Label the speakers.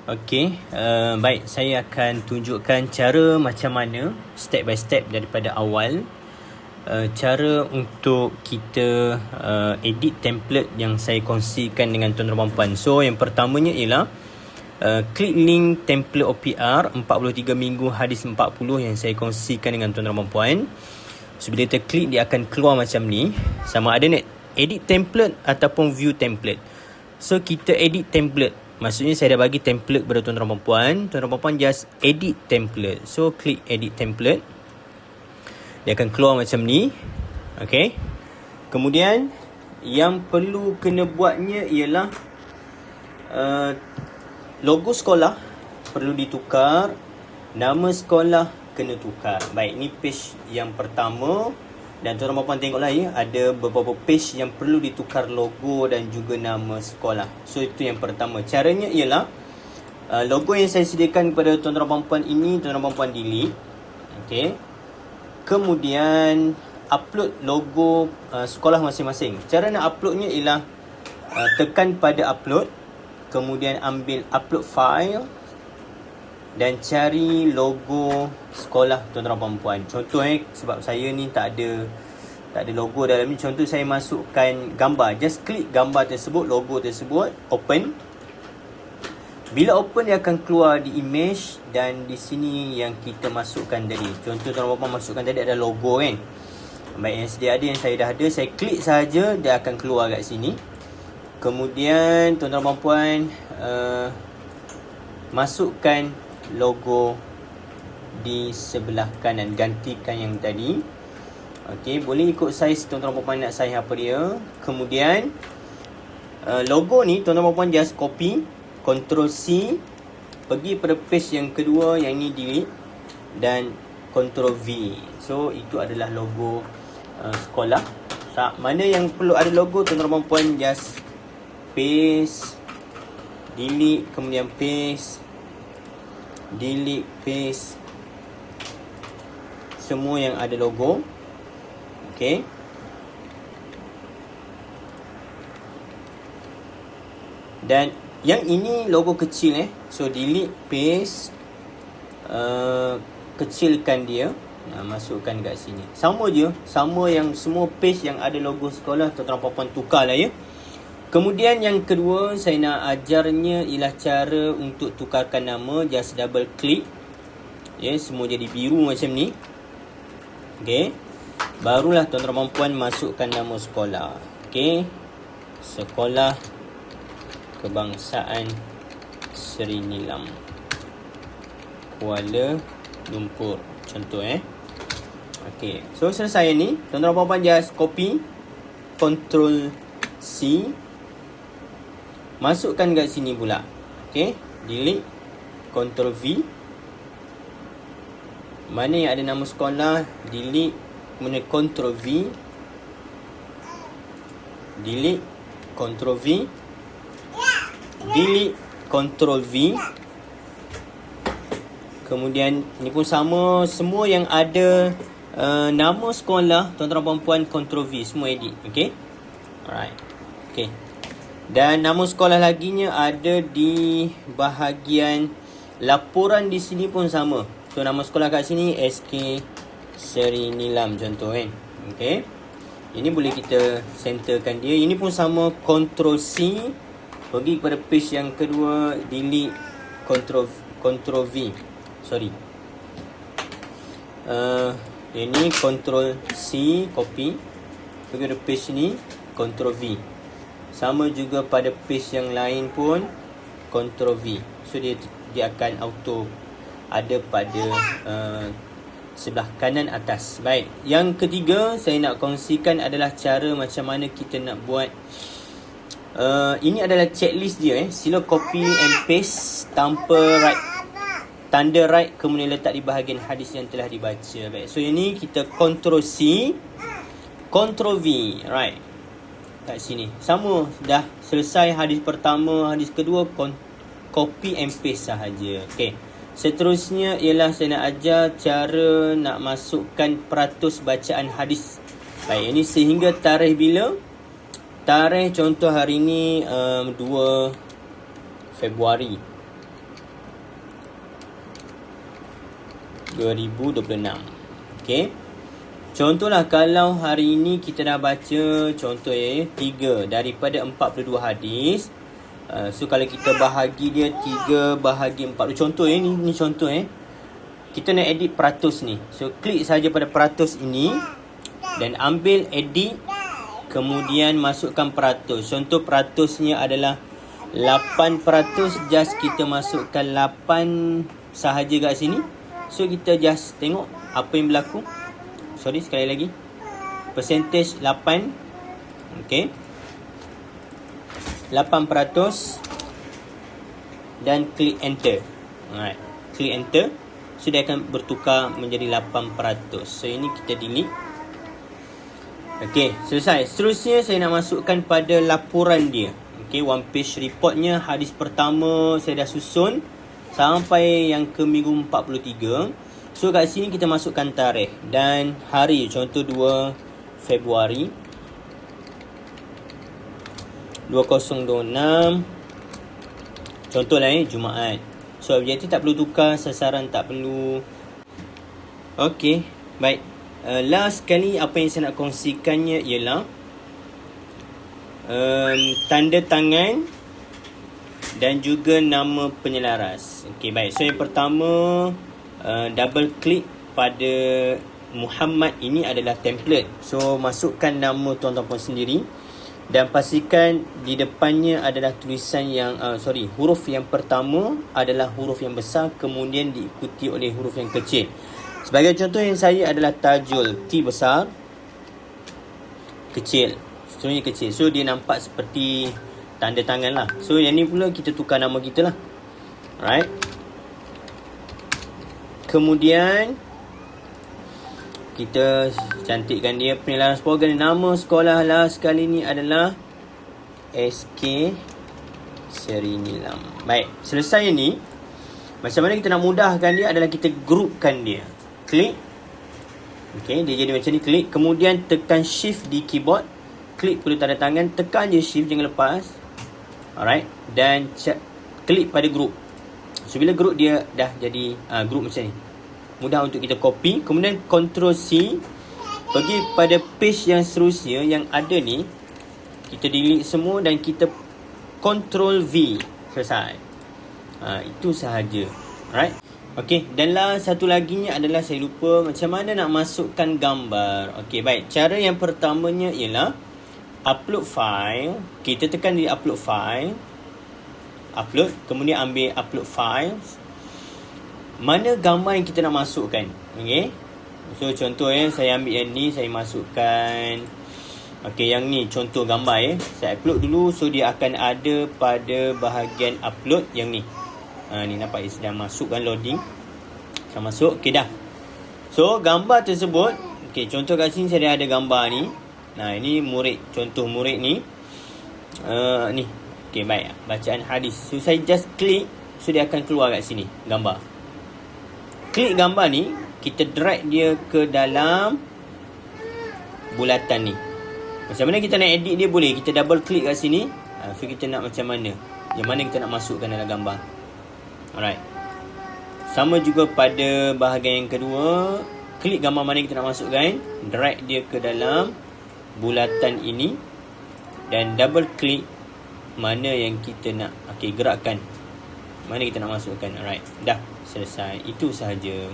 Speaker 1: Okey, baik, saya akan tunjukkan cara macam mana step by step daripada awal cara untuk kita edit template yang saya kongsikan dengan tuan-tuan dan puan-puan. So yang pertamanya ialah klik link template OPR 43 minggu hadis 40 yang saya kongsikan dengan tuan-tuan dan puan-puan. So bila kita klik, dia akan keluar macam ni, sama ada nak edit template ataupun view template. So kita edit template, maksudnya saya dah bagi template kepada tuan-tuan dan puan-puan. Tuan-tuan dan puan-puan just edit template. So klik edit template, dia akan keluar macam ni. Okay. Kemudian yang perlu kena buatnya ialah logo sekolah perlu ditukar, nama sekolah kena tukar. Baik, ni page yang pertama. Dan tuan-tuan dan puan-puan tengoklah ya, ada beberapa page yang perlu ditukar logo dan juga nama sekolah. So itu yang pertama. Caranya ialah logo yang saya sediakan kepada tuan-tuan dan puan-puan ini, tuan-tuan dan puan-puan delete. Okay. Kemudian upload logo sekolah masing-masing. Cara nak uploadnya ialah tekan pada upload, kemudian ambil upload file dan cari logo sekolah tuan-tuan dan puan-puan. Contoh sebab saya ni tak ada logo dalam ni. Contoh saya masukkan gambar. Just klik gambar tersebut, logo tersebut, open. Bila open, dia akan keluar di image dan di sini yang kita masukkan tadi. Contoh tuan-tuan dan puan-puan masukkan tadi ada logo kan. Baik, yang sedia ada, yang saya dah ada, saya klik saja, dia akan keluar kat sini. Kemudian tuan-tuan dan puan-puan masukkan logo di sebelah kanan, gantikan yang tadi. Okey, boleh ikut saiz tuan-tuan dan puan-puan nak saiz apa dia. Kemudian logo ni tuan-tuan dan puan-puan just copy, Ctrl C, pergi pada page yang kedua, yang ni delete, dan Ctrl V. So itu adalah logo sekolah. Mana yang perlu ada logo, tuan-tuan dan puan-puan just paste, delete, kemudian paste, delete, paste, semua yang ada logo. Okay. Dan yang ini logo kecil so delete, paste, kecilkan dia, masukkan kat sini. Sama je, sama yang semua page yang ada logo sekolah, tuan-tuan dan puan-puan tukarlah ya. Kemudian yang kedua saya nak ajarnya ialah cara untuk tukarkan nama. Just double click, semua jadi biru macam ni. Okay. Barulah tuan-tuan dan puan-puan masukkan nama sekolah. Okay. Sekolah Kebangsaan Seri Nilam, Kuala Lumpur. Contoh Okay. So selesai ni, tuan-tuan dan puan-puan just copy, Ctrl C, masukkan kat sini pula. Okay. Delete, Ctrl V. Mana yang ada nama sekolah, delete, kemudian Ctrl V, delete, Ctrl V, delete, Ctrl V. Kemudian ni pun sama, semua yang ada nama sekolah, tuan-tuan dan puan-puan Ctrl V, semua edit. Okay. Alright. Okay. Dan nama sekolah laginya ada di bahagian laporan di sini pun sama. So nama sekolah kat sini SK Seri Nilam contoh kan. Okay. Ini boleh kita centerkan dia. Ini pun sama, Ctrl C, pergi kepada page yang kedua, delete, Ctrl V. Sorry. Ini Ctrl C, copy, pergi kepada page ni, Ctrl V. Sama juga pada page yang lain pun Ctrl V. So dia akan auto ada pada sebelah kanan atas. Baik, yang ketiga saya nak kongsikan adalah cara macam mana kita nak buat. Ini adalah checklist dia. Sila copy and paste tanpa tanda right, kemudian letak di bahagian hadis yang telah dibaca. Baik, so ini kita Ctrl C, Ctrl V. Right, kat sini sama, dah selesai hadis pertama, hadis kedua, copy and paste sahaja. Okay. Seterusnya ialah saya nak ajar cara nak masukkan peratus bacaan hadis. Baik, ini sehingga tarikh bila? Tarikh contoh hari ni 2 Februari. 2026. Okey. Contohlah kalau hari ini kita dah baca contoh 3 daripada 42 hadis. So kalau kita bahagi dia 3 bahagi 40. Contoh ni contoh kita nak edit peratus ni. So klik saja pada peratus ini dan ambil edit, kemudian masukkan peratus. Contoh peratusnya adalah 8%, just kita masukkan 8 sahaja kat sini. So kita just tengok apa yang berlaku. Sorry, sekali lagi. Percentage 8. Okay. 8%. Dan klik enter. Alright. Klik enter. So dia akan bertukar menjadi 8%. So ini kita delete. Okay, selesai. Seterusnya saya nak masukkan pada laporan dia. Okay, one page reportnya. Hadis pertama saya dah susun sampai yang ke minggu 43. So kat sini kita masukkan tarikh dan hari. Contoh 2 Februari 2026. Contohlah Jumaat. So objektif tak perlu tukar, sasaran tak perlu. Okey, baik. Last sekali apa yang saya nak kongsikannya ialah tanda tangan dan juga nama penyelaras. Okey, baik. So yang pertama, double klik pada Muhammad ini adalah template. So masukkan nama tuan-tuan pun sendiri dan pastikan di depannya adalah tulisan yang huruf yang pertama adalah huruf yang besar, kemudian diikuti oleh huruf yang kecil. Sebagai contoh yang saya adalah Tajul, T besar, kecil, seterusnya kecil. So dia nampak seperti tanda tangan lah. So yang ni pula kita tukar nama kita lah. Alright. Kemudian kita cantikkan dia penyelaras program. Nama sekolah lah sekali ni adalah SK Seri Nilam. Baik, selesai ni. Macam mana kita nak mudahkan dia adalah kita groupkan dia. Klik. Okay, dia jadi macam ni. Klik. Kemudian tekan shift di keyboard. Klik pada tanda tangan. Tekan je shift, jangan lepas. Alright. Dan klik pada group. So bila group dia dah jadi group macam ni, mudah untuk kita copy. Kemudian Ctrl C, pergi pada page yang seterusnya yang ada ni, kita delete semua dan kita Ctrl V. Selesai. Itu sahaja. Alright. Okey, dan satu lagi adalah saya lupa macam mana nak masukkan gambar. Okey, baik. Cara yang pertamanya ialah upload file. Kita tekan di upload file. Upload, kemudian ambil upload files. Mana gambar yang kita nak masukkan. Okay. So contoh saya ambil yang ni, saya masukkan. Okay, yang ni contoh gambar saya upload dulu. So dia akan ada pada bahagian upload yang ni. Ni nampak sedang masuk kan, loading. Saya masuk. Okay dah. So gambar tersebut, okay, contoh kat sini saya ada gambar ni. Nah, ini murid, contoh murid ni. Ni. Okay, baik. Bacaan hadis. So saya just klik. So dia akan keluar kat sini gambar. Klik gambar ni, kita drag dia ke dalam bulatan ni. Macam mana kita nak edit dia boleh. Kita double klik kat sini. So kita nak macam mana, yang mana kita nak masukkan dalam gambar. Alright. Sama juga pada bahagian yang kedua. Klik gambar mana kita nak masukkan. Drag dia ke dalam bulatan ini. Dan double klik mana yang kita nak gerakkan, mana kita nak masukkan. Alright, dah selesai. Itu sahaja.